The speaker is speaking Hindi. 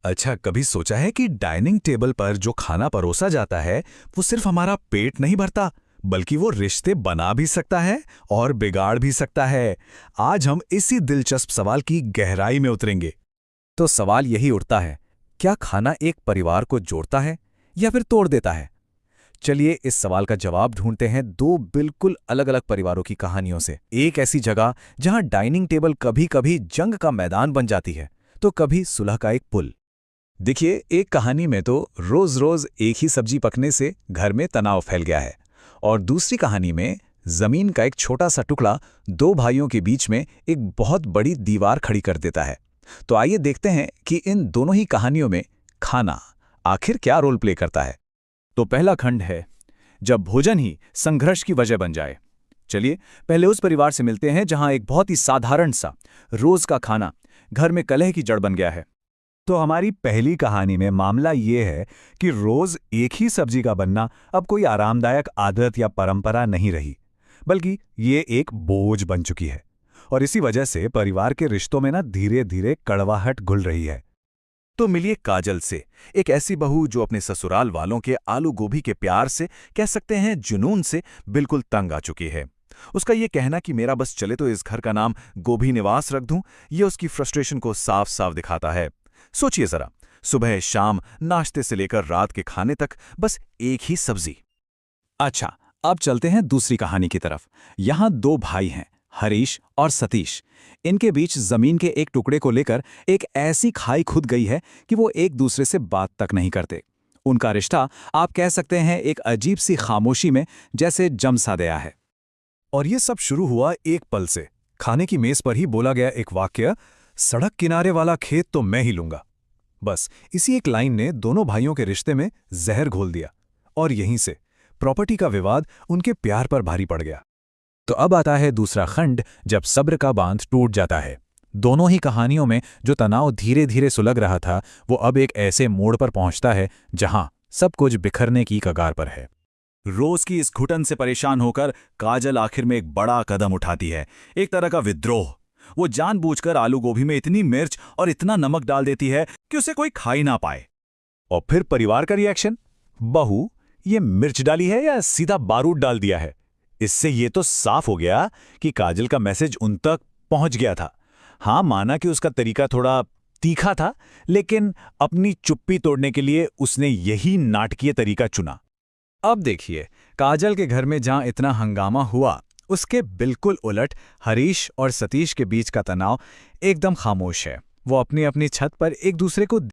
अच्छा, कभी सोचा है कि डाइनिंग टेबल पर जो खाना परोसा जाता है वो सिर्फ हमारा पेट नहीं भरता, बल्कि वो रिश्ते बना भी सकता है और बिगाड़ भी सकता है। आज हम इसी दिलचस्प सवाल की गहराई में उतरेंगे। तो सवाल यही उठता है, क्या खाना एक परिवार को जोड़ता है या फिर तोड़ देता है? चलिए इस सवाल का जवाब ढूंढते हैं दो बिल्कुल अलग अलग परिवारों की कहानियों से। एक ऐसी जगह जहां डाइनिंग टेबल कभी कभी जंग का मैदान बन जाती है, तो कभी सुलह का एक पुल। देखिए, एक कहानी में तो रोज रोज एक ही सब्जी पकने से घर में तनाव फैल गया है, और दूसरी कहानी में जमीन का एक छोटा सा टुकड़ा दो भाइयों के बीच में एक बहुत बड़ी दीवार खड़ी कर देता है। तो आइए देखते हैं कि इन दोनों ही कहानियों में खाना आखिर क्या रोल प्ले करता है। तो पहला खंड है, जब भोजन ही संघर्ष की वजह बन जाए। चलिए पहले उस परिवार से मिलते हैं जहां एक बहुत ही साधारण सा रोज का खाना घर में कलह की जड़ बन गया है। तो हमारी पहली कहानी में मामला ये है कि रोज एक ही सब्जी का बनना अब कोई आरामदायक आदत या परंपरा नहीं रही, बल्कि ये एक बोझ बन चुकी है। और इसी वजह से परिवार के रिश्तों में ना धीरे धीरे कड़वाहट घुल रही है। तो मिलिए काजल से, एक ऐसी बहू जो अपने ससुराल वालों के आलू गोभी के प्यार से, कह सकते हैं जुनून से, बिल्कुल तंग आ चुकी है। उसका ये कहना कि मेरा बस चले तो इस घर का नाम गोभी निवास रख दूं, ये उसकी फ्रस्ट्रेशन को साफ साफ दिखाता है। सोचिए जरा, सुबह शाम नाश्ते से लेकर रात के खाने तक बस एक ही सब्जी। अच्छा, अब चलते हैं दूसरी कहानी की तरफ। यहाँ दो भाई हैं, हरीश और सतीश। इनके बीच जमीन के एक टुकड़े को लेकर एक ऐसी खाई खुद गई है कि वो एक दूसरे से बात तक नहीं करते। उनका रिश्ता आप कह सकते हैं एक अजीब सी खामोशी में जैसे जम सा गया है। और ये सब शुरू हुआ एक पल से। खाने की मेज पर ही बोला गया एक वाक्य, सड़क किनारे वाला खेत तो मैं ही लूंगा। बस इसी एक लाइन ने दोनों भाइयों के रिश्ते में जहर घोल दिया, और यहीं से प्रॉपर्टी का विवाद उनके प्यार पर भारी पड़ गया। तो अब आता है दूसरा खंड, जब सब्र का बांध टूट जाता है। दोनों ही कहानियों में जो तनाव धीरे धीरे सुलग रहा था, वो अब एक ऐसे मोड़ पर पहुंचता है जहां सब कुछ बिखरने की कगार पर है। रोज की इस घुटन से परेशान होकर काजल आखिर में एक बड़ा कदम उठाती है, एक तरह का विद्रोह। वो जानबूझकर आलू गोभी में इतनी मिर्च और इतना नमक डाल देती है कि उसे कोई खा ही ना पाए। और फिर परिवार का रिएक्शन, बहू ये मिर्च डाली है या सीधा बारूद डाल दिया है? इससे ये तो साफ हो गया कि काजल का मैसेज उन तक पहुंच गया था। हाँ, माना कि उसका तरीका थोड़ा तीखा था, लेकिन अपनी चुप्पी तोड़ने के लिए उसने यही नाटकीय तरीका चुना। अब देखिए, काजल के घर में जहां इतना हंगामा हुआ, उसके बिल्कुल उलट हरीश और सतीश के बीच का तनाव एकदम खामोश है। वो अपनी अपनी छत पर एक दूसरे को